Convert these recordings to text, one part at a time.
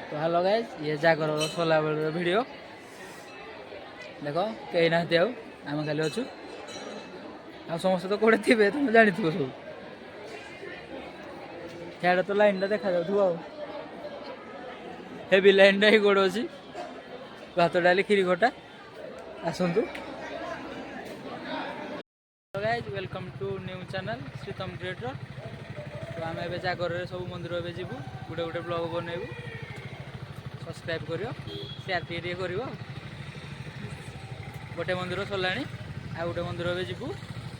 तो hello guys ये जागर सोला बेल वीडियो देख कहीं ना आम खाली अच्छु आ समस्त तो कौटे थे तुम जानी सब क्या तो लाइन टा देखा जाऊ हेवी लाइन टा ही गोड़ अच्छी भात डाली खीरी खटा आसतु guys welcome to new channel Sritam creator. तो आम ए जागर सब मंदिर ए जीवु गोटे गोटे ब्लॉग बनइबू सब्सक्राइब करियो शेयर टे करियो गोटे मंदिर सरला आ गोटे मंदिर ए जीवु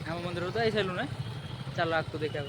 आम मंदिर तो आई सारू ना चलो आपको देखा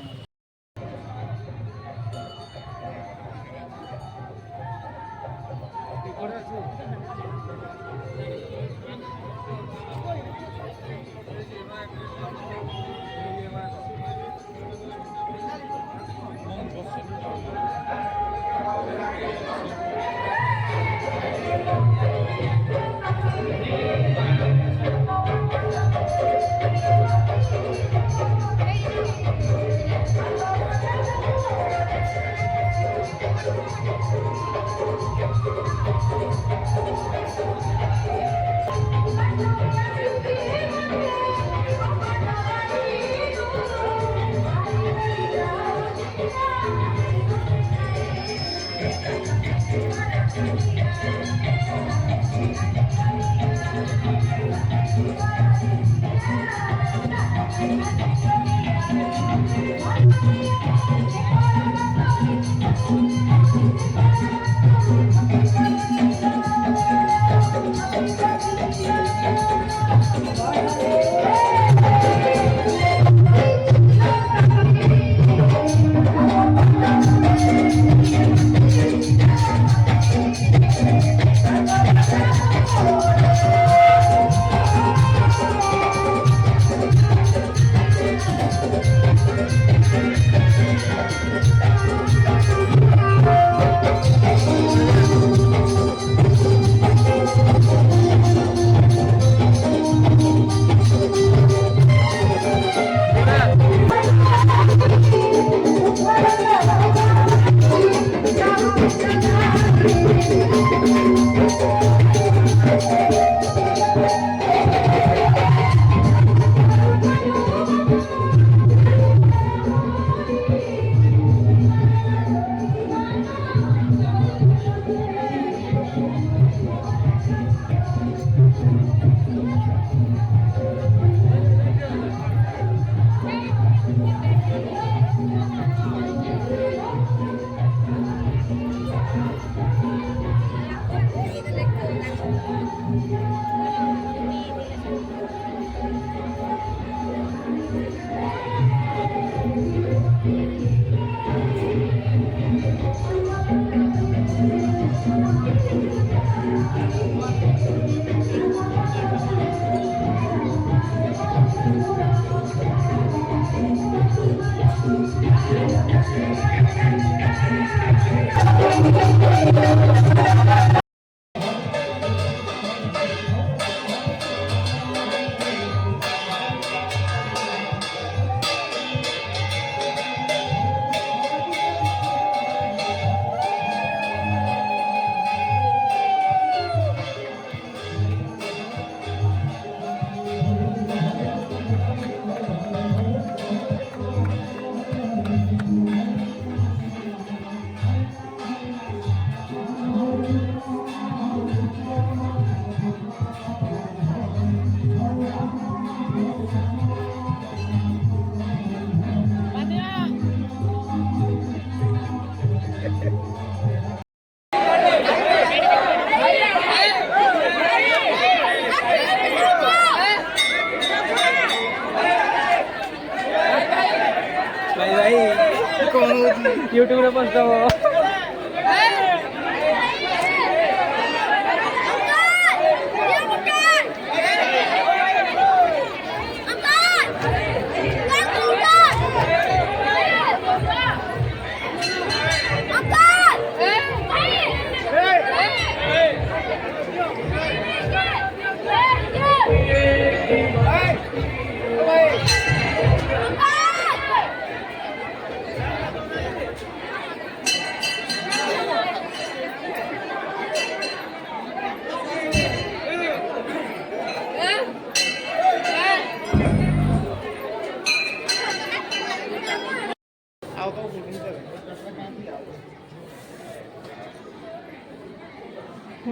कौन यूट्यूब में पोस्ट हो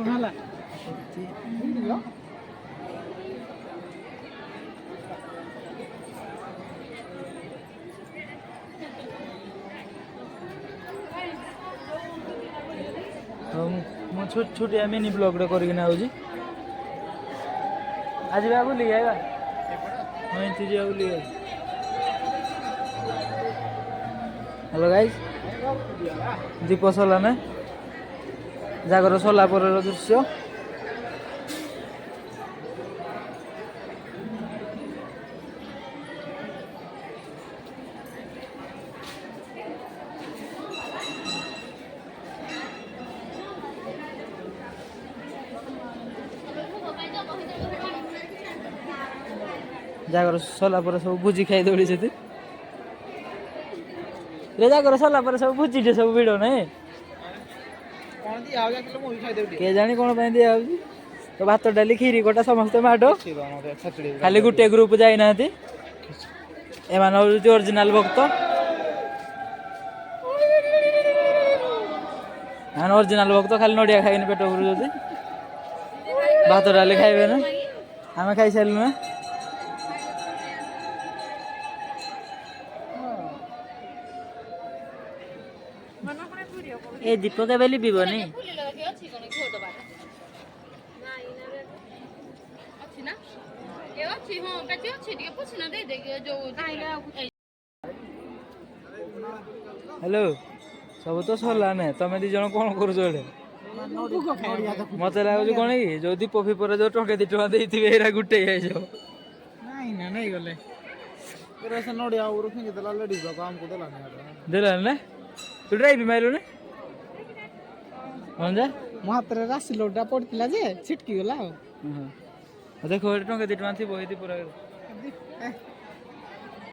ହେଲା ମୁଁ ଛୋଟିଆ ମିନି ବ୍ଲଗ୍ରେ କରିକିନା ଆଉଛି ଆଜି ବା ବୁଲିକି ଆଇବା ହଁ ଏମିତି ଯିବା ବୁଲିକି ଆଜି ହ୍ୟାଲୋ ଗାଇସ୍ ଦୀପ ସରିଲା ନା ଜାଗର ସରିଲା ପରର ଦୃଶ୍ୟ ଜାଗର ସରିଲା ପରେ ସବୁ ଭୋଜି ଖାଇ ଦଉଳି ସେଠି ରେ ଜାଗର ସରିଲା ପରେ ସବୁ ଭୋଜିଟେ ସବୁ ଭିଡ଼ ନାହିଁ କେ ଜାଣି କଣ ପାଇଁ ଦିଆହଉଛି ତ ଭାତ ଡାଲି କ୍ଷୀରି କଟା ସମସ୍ତେ ମାଡ଼ ଖାଲି ଗୋଟିଏ ଗ୍ରୁପ ଯାଇନାହାନ୍ତି ଏମାନେ ହଉଛି ଅରିଜିନାଲ ଭକ୍ତ ଏମାନେ ଅରିଜିନାଲ ଭକ୍ତ ଖାଲି ନଡ଼ିଆ ଖାଇକିନି ପେଟ ପୁରୁଛନ୍ତି ଭାତ ଡାଲି ଖାଇବେ ନା ଆମେ ଖାଇସାରିଲୁ ନା ଏ ଦୀପ କେବେ ଲିଭିବନି ହ୍ୟାଲୋ ସବୁ ତ ସରିଲା ନେ ତମେ ଦି ଜଣ କଣ କରୁଛ ଏଠି ମତେ ଲାଗୁଛି କଣ କି ଯୋଉ ଦୀପ ଫିପରେ ଯୋଉ ଟଙ୍କା 2 ଟଙ୍କା ଦେଇଥିବେ ଏରା ଗୁଟେଇ ହେଇଯିବ ନେଇଗଲେ ନଡ଼ିଆ ଦେଲାନି ନା ତୁ ଡ୍ରାଇଭ୍ ମାରିଲୁନି ହଁ ଯା ମୋ ହାତରେ ରାଶି ଲୋଟା ପଡିଥିଲା ଯେ ଛିଟକି ଗଲା ଆଉ ଦେଖ ଏଠି ଟଙ୍କା 2 ଟଙ୍କା ଥିବ ଏଇଠି ପୁରା